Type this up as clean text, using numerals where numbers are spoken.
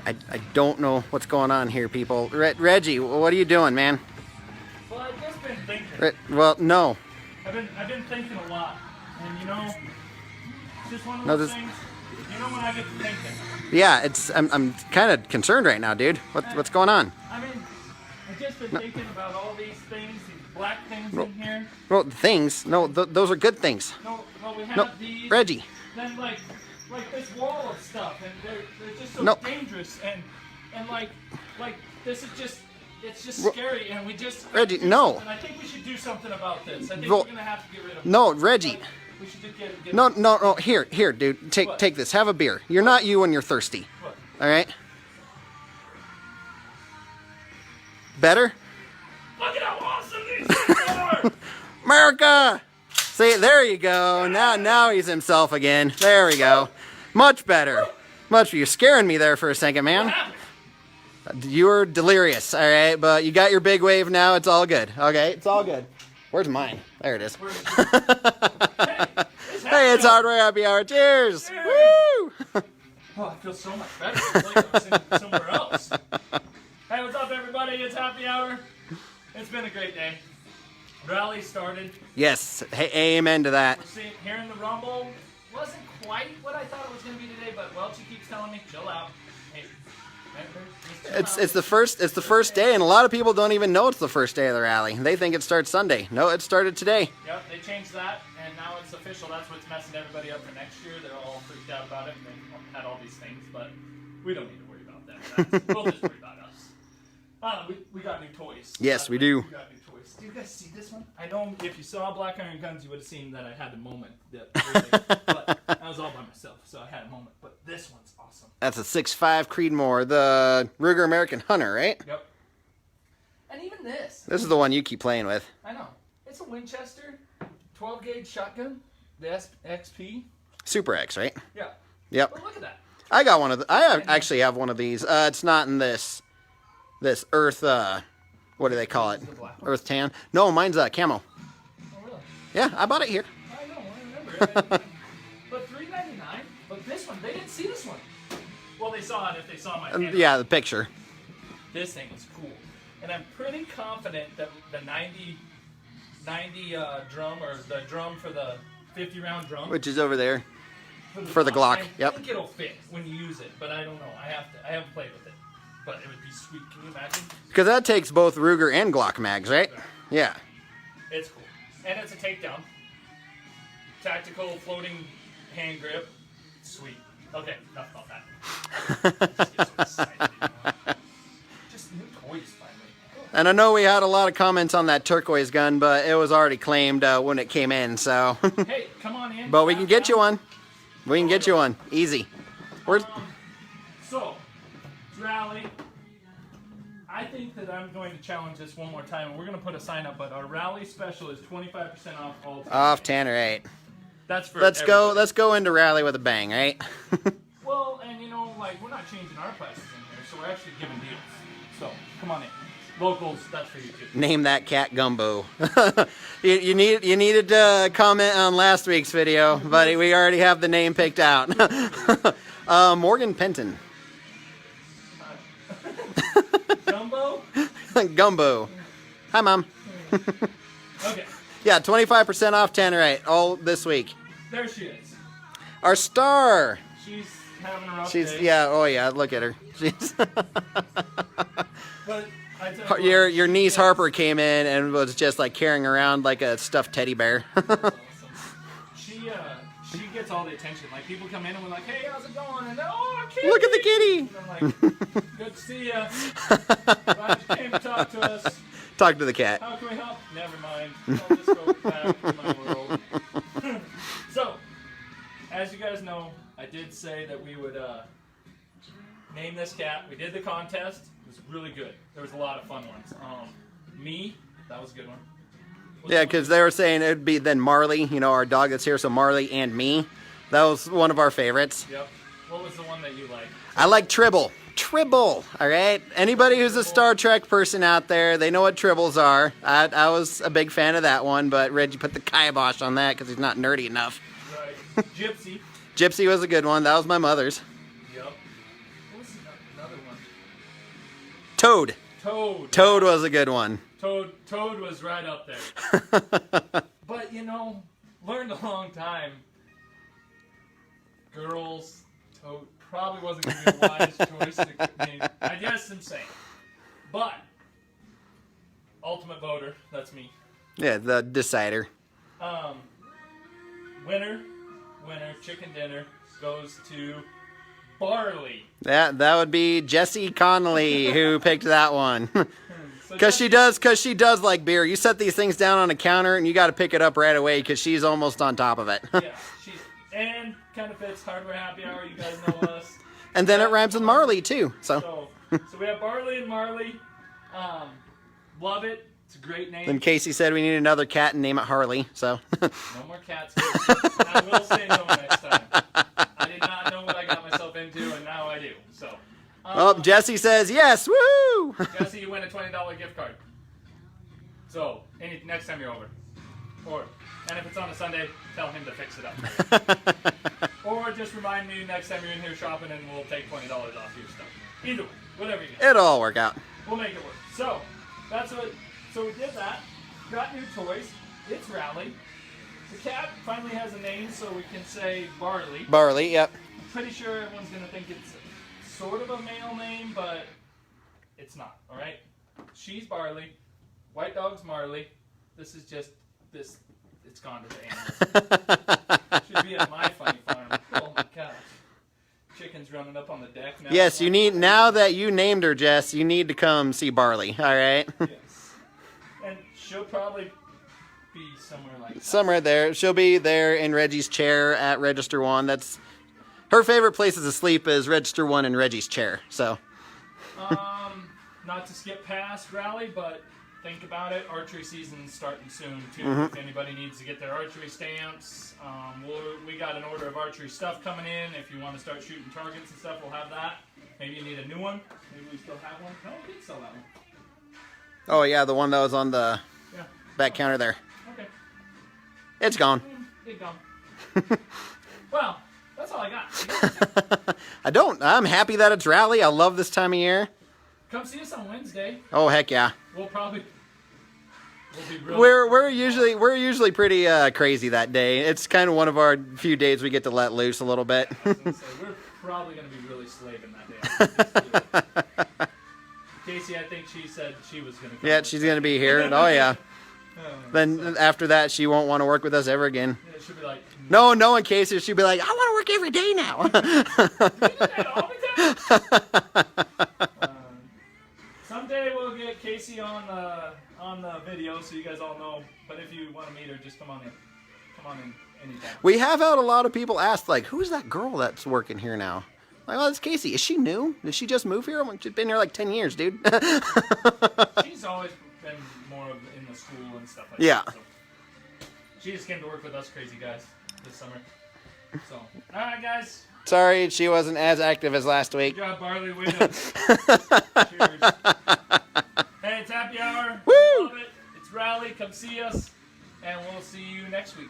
I don't know what's going on here, people. Reggie, what are you doing, man? Well, I've just been thinking. Well, no. I've been thinking a lot, and you know, it's just one of No, those things. You know, when I get to thinking. Yeah, I'm kind of concerned right now, dude. What's going on? I mean, I've just been thinking about all these things, these black things in here. Well, things. No, those are good things. No, well, we have No, these. Reggie. Then like this wall of stuff, and they're just so No. dangerous, and like this is just. It's just scary, and we just. Reggie, no. And I think we should do something about this. I think Well, we're gonna have to get rid of. No, Reggie. Like, we should just get. No. Here, dude. Take this. Have a beer. You're not you when you're thirsty. What? All right. Better? Look at how awesome these things are! America! See, there you go. Now he's himself again. There we go. Much better. You're scaring me there for a second, What man. happened? You were delirious, all right? But you got your big wave now. It's all good. Okay, it's all good. Where's mine? There it is. Hey, it's Hardware Happy Hour. Cheers! Cheers. Woo! Oh, I feel so much better. It's like I was in somewhere else. Hey, what's up, everybody? It's Happy Hour. It's been a great day. Rally started. Yes, hey, amen to that. We're seeing here in the Rumble. Wasn't quite what I thought it was going to be today, but Welchie keeps telling me, chill out. Hey, remember, just chill out. It's the first day, and a lot of people don't even know it's the first day of the rally. They think it starts Sunday. No, it started today. Yep, they changed that, and now it's official. That's what's messing everybody up for next year. They're all freaked out about it, and they had all these things, but we don't need to worry about that. We'll just worry about us. We got new toys. Yes, we do. We got new toys. Do you guys see this one? I know if you saw Black Iron Guns, you would have seen that I had a moment. But I was all by myself, so I had a moment. But this one's awesome. That's a 6.5 Creedmoor, the Ruger American Hunter, right? Yep. And even this. This is the one you keep playing with. I know. It's a Winchester 12 gauge shotgun, the XP. Super X, right? Yeah. Yep. But look at that. I got one of actually have one of these. It's not in this Earth, what do they call it? This is the black one? Earth tan? No, mine's camo. Oh, really? Yeah, I bought it here. I know, I remember. But $3.99. But this one, they didn't see this one. Well, they saw it if they saw my camera. Yeah, the picture. This thing is cool, and I'm pretty confident that the 90 drum, or the drum for the 50-round drum, Which is over there. For the Glock. I Yep. think it'll fit when you use it, but I don't know. I haven't played with it, but it would be sweet. Can you imagine? Because that takes both Ruger and Glock mags, right? Yeah. It's cool, and it's a takedown. Tactical floating hand grip. Sweet. Okay, enough about that. Just get so excited, you know? Just new toys finally. And I know we had a lot of comments on that turquoise gun, but it was already claimed when it came in, so. Hey, come on in. But we can get you one. We can get you one. Easy. Where's... So, rally. I think that I'm going to challenge this one more time. We're going to put a sign up, but our rally special is 25% off all time. Off Tanner 8. That's for Let's go. everybody. Let's go into rally with a bang, right? Well, and you know, like, we're not changing our prices in here, so we're actually giving deals. So, come on in. Locals, that's for you too. Name that cat Gumbo. you needed to comment on last week's video, but we already have the name picked out. Morgan Penton. Jumbo? Gumbo. Hi, Mom. Okay, Yeah, 25% off Tannerite all this week. there she is. Our star. She's having a rough She's day. yeah. Oh yeah. Look at her. She's But I tell you your what, niece she is Harper came in and was just like carrying around like a stuffed teddy bear. awesome. She gets all the attention. Like, people come in and we're like, hey, how's it going? And oh, kitty! Look at the kitty. And I'm like, good to see ya. Glad you came to talk to us. Talk to the cat. How can we help? Never mind. I'll just go back to my world. So, as you guys know, I did say that we would name this cat. We did the contest. It was really good. There was a lot of fun ones. Me, that was a good one. What's Yeah, the because they were saying it'd be then Marley, you know, our dog that's here, so Marley and me. That was one of our favorites. one? Yep. What was the one that you liked? I like Tribble. Tribble, all right? Anybody who's a Star Trek person out there, they know what Tribbles are. I was a big fan of that one, but Reggie put the kibosh on that because he's not nerdy enough. Right. Gypsy. Gypsy was a good one. That was my mother's. Yep. What was another Toad. Toad. Toad was a good one. Toad was right up there. But you know, learned a long time. Girls, Toad probably wasn't going to be a wise choice to name. I guess I'm saying. But ultimate voter, that's me. Yeah, the decider. Winner, chicken dinner goes to Barley. That would be Jessie Connolly who picked that one. So Cause she does like beer. You set these things down on a counter and you got to pick it up right away because she's almost on top of it. Yeah, and kind of fits hardware happy hour. You guys know us. And then it rhymes with Marley too. So we have Barley and Marley. Love it. It's a great name. then Casey said we need another cat and name it Harley. So No more cats. I will say no next time. I did not know what I got myself into, and now I do. So. oh, Jessie says yes. Woo! Jesse, you win a $20 gift card. So next time you're over, and if it's on a Sunday, tell him to fix it up. Or just remind me next time you're in here shopping, and we'll take $20 off your stuff. Either way, whatever you get. It'll all work out. We'll make it work. So that's what. So we did that. Got new toys. It's Rally. The cat finally has a name, so we can say Barley. Barley, yep. I'm pretty sure everyone's gonna think it's sort of a male name, but it's not. All right. She's Barley. White dog's Marley. This is just this. It's gone to the animals. Should be at my funny farm. Oh my gosh. Chickens running up on the deck now. Yes, you need, now that you named her, Jess, you need to come see Barley, all right? Yes. And she'll probably be somewhere like that. Somewhere there. She'll be there in Reggie's chair at Register 1. That's her favorite places to sleep is Register 1 and Reggie's chair. So Not to skip past Rally, but think about it. Archery season's starting soon too. If anybody needs to get their archery stamps, we got an order of archery stuff coming in. If you want to start shooting targets and stuff, we'll have that. Maybe you need a new one. Maybe we still have one. No, we did sell that one. oh yeah, the one that was on the back counter there. Okay. It's gone. Big gone. Well, that's all I got. I'm happy that it's Rally. I love this time of year. Come see us on Wednesday. Oh heck yeah. We'll be really. We're usually pretty crazy that day. It's kind of one of our few days we get to let loose a little bit. I was gonna say, we're probably going to be really slaving that day. Casey, I think she said she was going to come. Yeah, she's gonna be here. Oh yeah. Then after that, she won't want to work with us ever again. Yeah, she'll be like, No, in case she'll be like, I want to work every day now. "You do that all the time?" Someday we'll get Casey on the video so you guys all know. But if you want to meet her, just come on in. Come on in anytime. We have had a lot of people ask, like, who's that girl that's working here now? Like, oh, it's Casey. Is she new? Did she just move here? She's been here like 10 years, dude. She's always been more in the school and stuff like Yeah. that. So she just came to work with us crazy guys this summer. So, all right, guys. Sorry, she wasn't as active as last week. Good job, Barley. Way to. Cheers. Hey, it's happy hour. Woo! Love it. It's Rally. Come see us, and we'll see you next week.